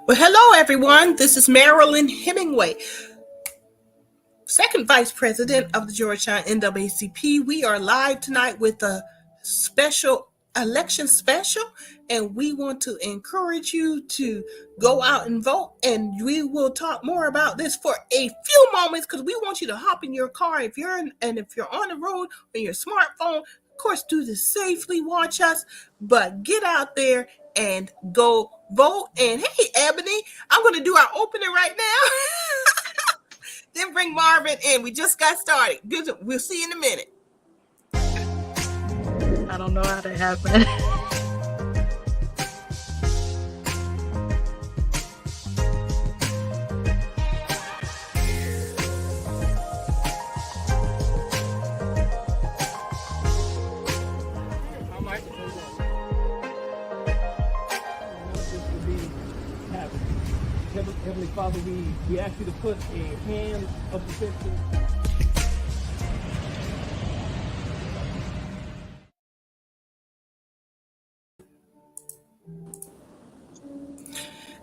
Well, hello, everyone. This is Marilyn Hemingway, second vice president of the Georgetown NAACP. We are live tonight with a special election special, and we want to encourage you to go out and vote. And we will talk more about this for a few moments because we want you to hop in your car if you're on the road on your smartphone. Of course, do this safely. Watch us, but get out there and go vote. And hey, Ebony, I'm going to do our opening right now. Then bring Marvin in. We just got started. Good. We'll see you in a minute. I don't know how that happened. Heavenly Father, we ask you to put a hand of protection.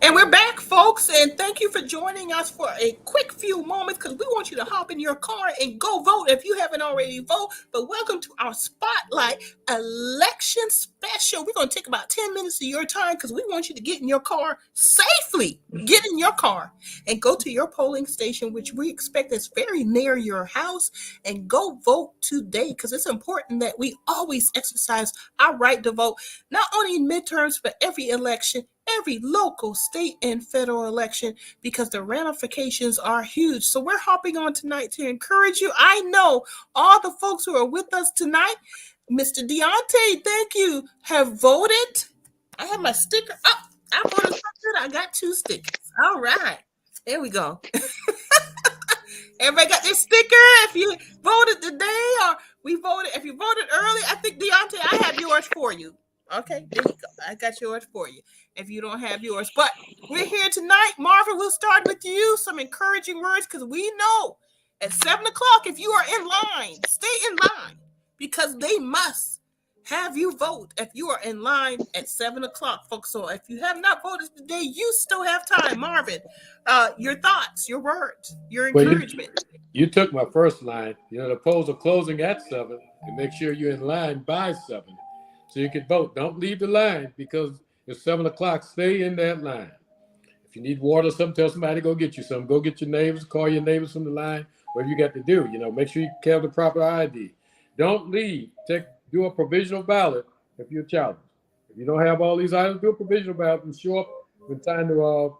And we're back, folks, and thank you for joining us for a quick few moments because we want you to hop in your car and go vote if you haven't already voted. But welcome to our Spotlight election special. We're going to take about 10 minutes of your time because we want you to get in your car safely. Get in your car and go to your polling station, which we expect is very near your house, and go vote today because it's important that we always exercise our right to vote, not only in midterms, but every election, every local, state, and federal election, because the ramifications are huge. So we're hopping on tonight to encourage you. I know all the folks who are with us tonight, Mr. Deontay, thank you, have voted. I have my sticker up. I voted something. I got 2 stickers. All right. There we go. Everybody got their sticker. If you voted today or we voted, if you voted early, I think, Deontay, I have yours for you. Okay, there you go. I got yours for you if you don't have yours. But we're here tonight. Marvin, we'll start with you. Some encouraging words because we know at 7 o'clock, if you are in line, stay in line because they must have you vote if you are in line at 7 o'clock, folks. So if you have not voted today, you still have time. Marvin, your thoughts, your words, your encouragement. Well, you took my first line. The polls are closing at 7, and make sure you're in line by 7 so you can vote. Don't leave the line because it's 7 o'clock. Stay in that line. If you need water or something, tell somebody to go get you some. Go get your neighbors, call your neighbors from the line, whatever you got to do. Make sure you have the proper ID. Don't leave. Do a provisional ballot if you're challenged. If you don't have all these items, do a provisional ballot and show up in time to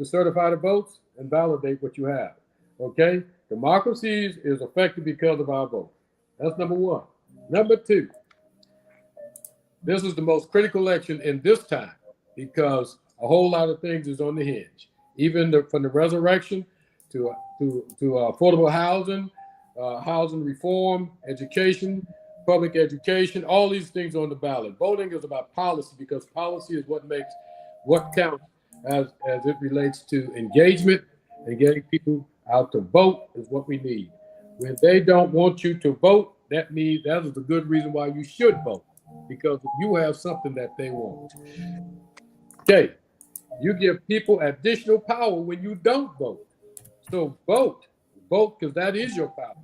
certify the votes and validate what you have. Okay? Democracy is affected because of our vote. That's number one. Number two, this is the most critical election in this time because a whole lot of things is on the hinge. Even from the resurrection to affordable housing, housing reform, education, public education, all these things on the ballot. Voting is about policy because policy is what counts as it relates to engagement, and getting people out to vote is what we need. When they don't want you to vote, that is a good reason why you should vote, because you have something that they want. Okay, you give people additional power when you don't vote. So vote because that is your power.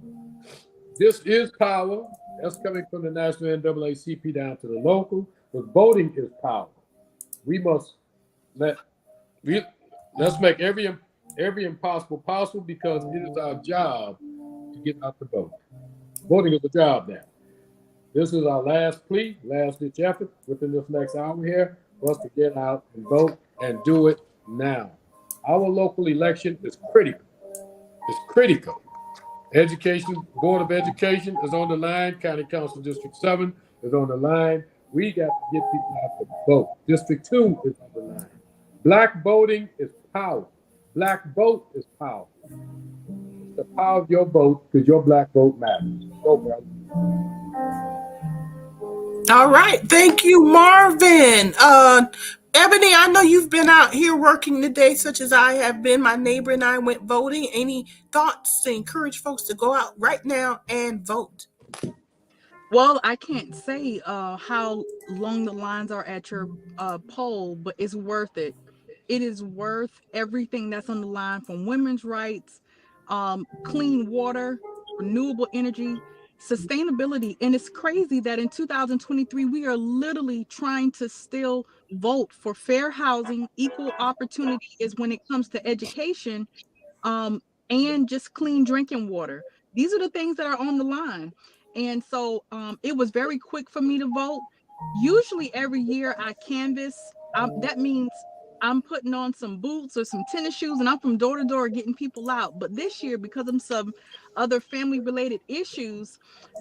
This is power. That's coming from the national NAACP down to the local, but voting is power. We must let's make every impossible possible because it is our job to get out the vote. Voting is a job now. This is our last plea, last ditch effort within this next hour here for us to get out and vote and do it now. Our local election is critical. It's critical. Education, Board of Education is on the line. County Council District 7 is on the line. We got to get people out to vote. District 2 is on the line. Black voting is power. Black vote is power. It's the power of your vote because your black vote matters. Go, brother. All right. Thank you, Marvin. Ebony, I know you've been out here working today, such as I have been. My neighbor and I went voting. Any thoughts to encourage folks to go out right now and vote? Well, I can't say how long the lines are at your poll, but it's worth it. it is worth everything that's on the line, from women's rights, clean water, renewable energy, sustainability. And it's crazy that in 2023, we are literally trying to still vote for fair housing, equal opportunity is when it comes to education, um, and just clean drinking water. These are the things that are on the line. And so it was very quick for me to vote. Usually every year I canvass. That means I'm putting on some boots or some tennis shoes and I'm from door to door getting people out. But this year, because of some other family related issues,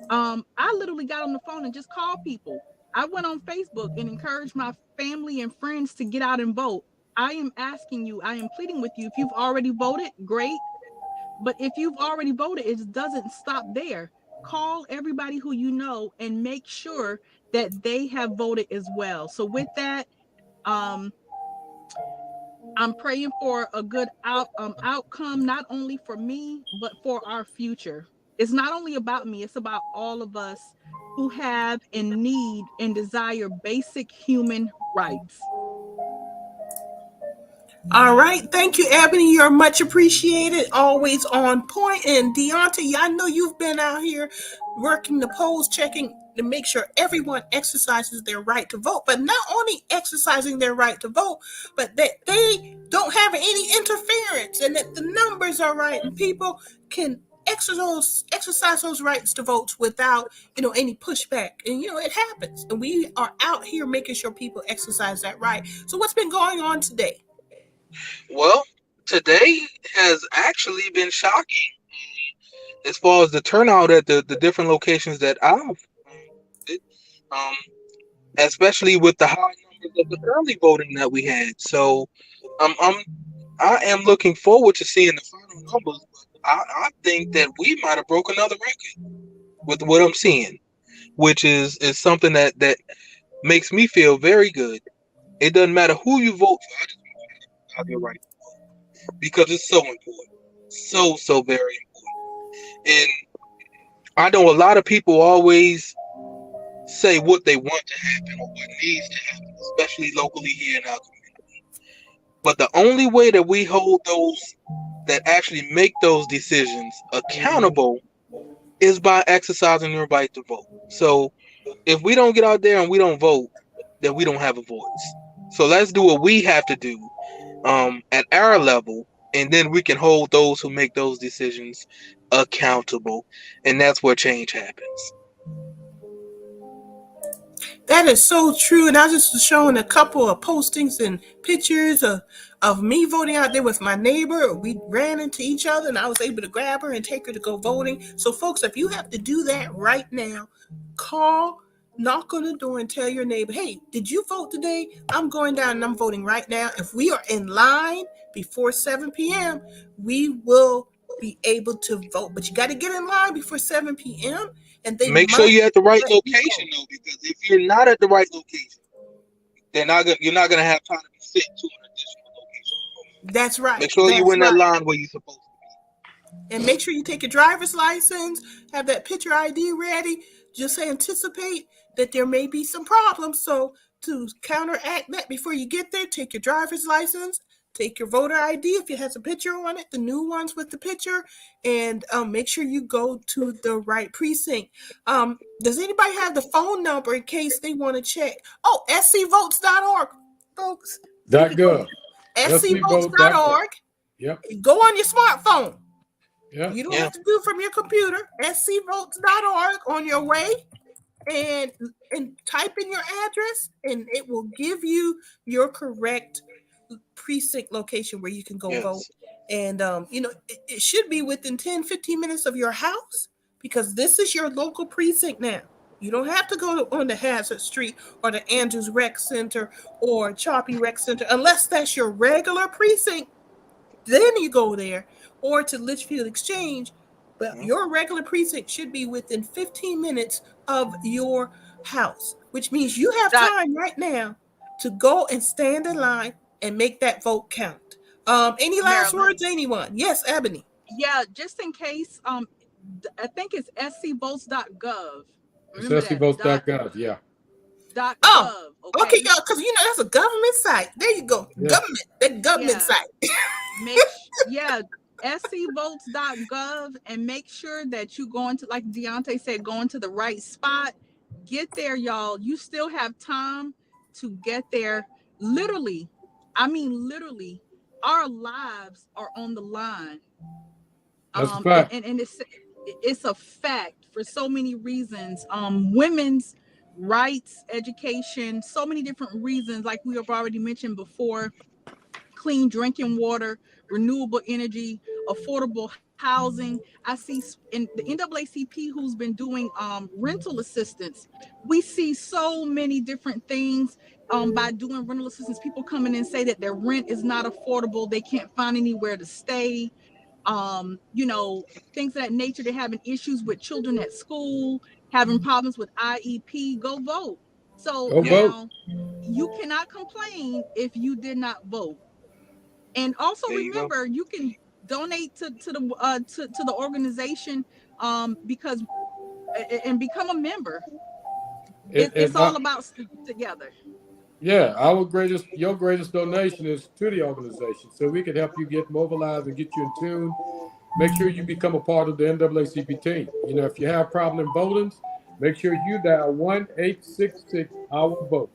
I literally got on the phone and just called people. I went on Facebook and encouraged my family and friends to get out and vote. I am asking you, I am pleading with you. If you've already voted, great. But if you've already voted, it doesn't stop there. Call everybody who you know and make sure that they have voted as well. So with that, um, I'm praying for a good outcome, not only for me, but for our future. It's not only about me, it's about all of us who have and need and desire basic human rights. All right. Thank you, Ebony. You're much appreciated. Always on point. And Deontay, I know you've been out here working the polls, checking to make sure everyone exercises their right to vote. But not only exercising their right to vote, but that they don't have any interference and that the numbers are right and people can exercise those rights to vote without any pushback. And it happens. And we are out here making sure people exercise that right. So what's been going on today? Well, today has actually been shocking as far as the turnout at the different locations that I've visited, um, especially with the high numbers of the early voting that we had. So, um, I'm I am looking forward to seeing the final numbers. But I think that we might have broke another record with what I'm seeing, which is something that makes me feel very good. It doesn't matter who you vote for. I just want you to have your right because it's so important, so very important. And I know a lot of people always say what they want to happen or what needs to happen, especially locally here in our community. But the only way that we hold those that actually make those decisions accountable is by exercising their right to vote. So if we don't get out there and we don't vote, then we don't have a voice. So let's do what we have to do at our level, and then we can hold those who make those decisions accountable, and that's where change happens. That is so true. And I just was showing a couple of postings and pictures of me voting out there with my neighbor. We ran into each other and I was able to grab her and take her to go voting. So, folks, if you have to do that right now, call, knock on the door, and tell your neighbor, hey, did you vote today? I'm going down and I'm voting right now. If we are in line before 7 p.m., we will be able to vote. But you got to get in line before 7 p.m. And they Make sure must you're at the right let you location, know. though, because if you're not at the right location, you're not gonna have time to be sent to an additional location. That's right. Make sure you're That's in that right. line where you're supposed to And make sure you take your driver's license, have that picture ID ready. Just anticipate that there may be some problems. So to counteract that before you get there, take your driver's license, take your voter ID if it has a picture on it, the new ones with the picture, and make sure you go to the right precinct. Does anybody have the phone number in case they want to check? Oh, scvotes.org, folks. You can go .gov. SCvotes.gov. scvotes.org. Yep. Go on your smartphone. Yep. You don't be. Yeah. have to do it from your computer. scvotes.org on your way and type in your address and it will give you your correct precinct location where you can go vote. Yes. And it should be within 10-15 minutes of your house because this is your local precinct now. You don't have to go on the Hazard Street or the Andrews Rec Center or Choppy Rec Center unless that's your regular precinct. Then you go there or to Litchfield Exchange. But your regular precinct should be within 15 minutes of your house, which means you have Doc, time right now to go and stand in line and make that vote count. Any last Marilyn. words, anyone? Yes, Ebony. Yeah, just in case, I think it's scvotes.gov. It's Remember that. SCvotes.gov. Yeah. Oh, okay, Okay, y'all, because that's a government site. There you go. Yeah. Government yeah. site. scvotes.gov, and make sure that you go into, like Deontay said, go into the right spot. Get there, y'all. You still have time to get there. Literally, I mean literally, our lives are on the line. That's a fact. And it's a fact for so many reasons. Women's rights, education, so many different reasons, like we have already mentioned before. Clean drinking water, renewable energy, affordable housing. I see in the NAACP, who's been doing rental assistance. We see so many different things by doing rental assistance. People come in and say that their rent is not affordable, they can't find anywhere to stay. Things of that nature. They're having issues with children at school, having problems with IEP. Go vote. So Go Yeah, vote. now you cannot complain if you did not vote. And also there you go. remember, you can donate to the organization, because and become a member. It's And all about together. yeah, your greatest donation is to the organization, so we can help you get mobilized and get you in tune. Make sure you become a part of the NAACP team. If you have problem voting, make sure you dial 1-866-OUR-VOTE.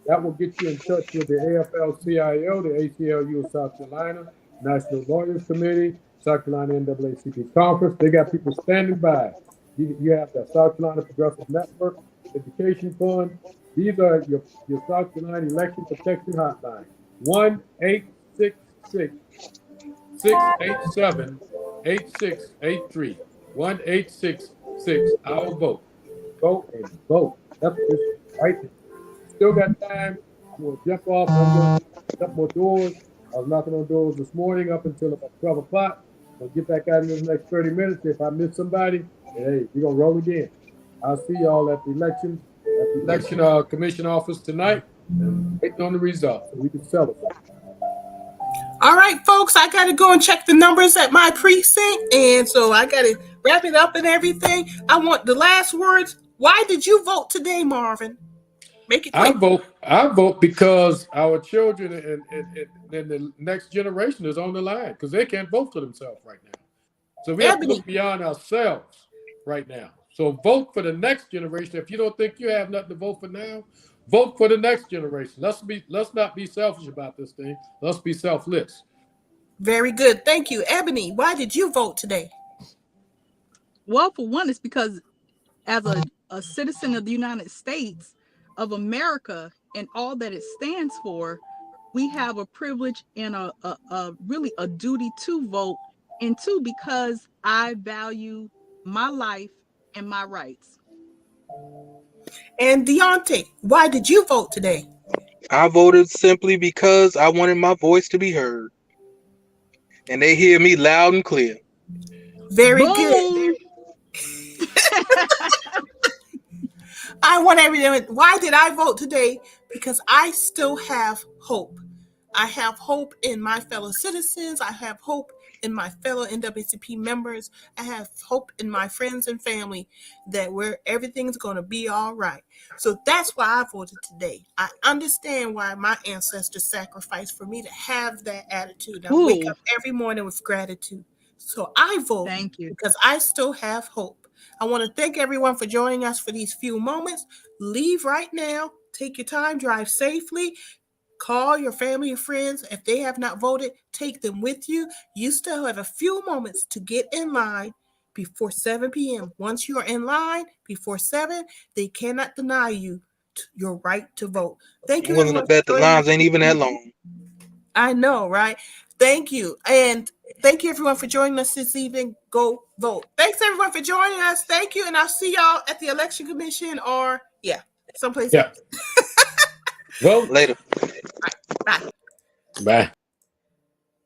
That will get you in touch with the AFL-CIO, the ACLU of South Carolina, National Lawyers Committee, South Carolina NAACP Conference. They got people standing by. You have the South Carolina Progressive Network, Education Fund. These are your South Carolina Election Protection Hotline. 1-866-687-8683. 1-866-OUR-VOTE. Go and vote. That's just right there. Still got time. I'm going to jump off. I'm going to shut more doors. I was knocking on doors this morning up until about 12 o'clock. I'll get back out in the next 30 minutes. If I miss somebody, hey, we're going to roll again. I'll see y'all at the election commission office tonight, and waiting on the results so we can celebrate. All right, folks, I got to go and check the numbers at my precinct. And so I got to wrap it up and everything. I want the last words. Why did you vote today, Marvin? Make it quick. I vote because our children and the next generation is on the line because they can't vote for themselves right now. So we have to Ebony. look beyond ourselves right now. So vote for the next generation. If you don't think you have nothing to vote for now, vote for the next generation. Let's not be selfish about this thing. Let's be selfless. Very good. Thank you. Ebony, why did you vote today? Well, for one, it's because as a citizen of the United States of America and all that it stands for, we have a privilege and a really a duty to vote. And two, because I value my life and my rights. And Deontay, why did you vote today? I voted simply because I wanted my voice to be heard, and they hear me loud and clear. Very Boom. good. I want everyone. Why did I vote today? Because I still have hope. I have hope in my fellow citizens. I have hope in my fellow NAACP members. I have hope in my friends and family that everything's going to be all right. So that's why I voted today. I understand why my ancestors sacrificed for me to have that attitude. I wake up every morning with gratitude. So I vote because I still have hope. I want to thank everyone for joining us for these few moments. Leave right now. Take your time. Drive safely. Call your family and friends. If they have not voted, take them with you. You still have a few moments to get in line before 7 p.m. Once you are in line before 7, they cannot deny you your right to vote. Thank I'm you, willing to everyone. bet the lines ain't even that long. I know, right? Thank you. And thank you, everyone, for joining us this evening. Go vote. Thanks, everyone, for joining us. Thank you. And I'll see y'all at the Election Commission or, someplace else. Vote. Later. Bye. Bye.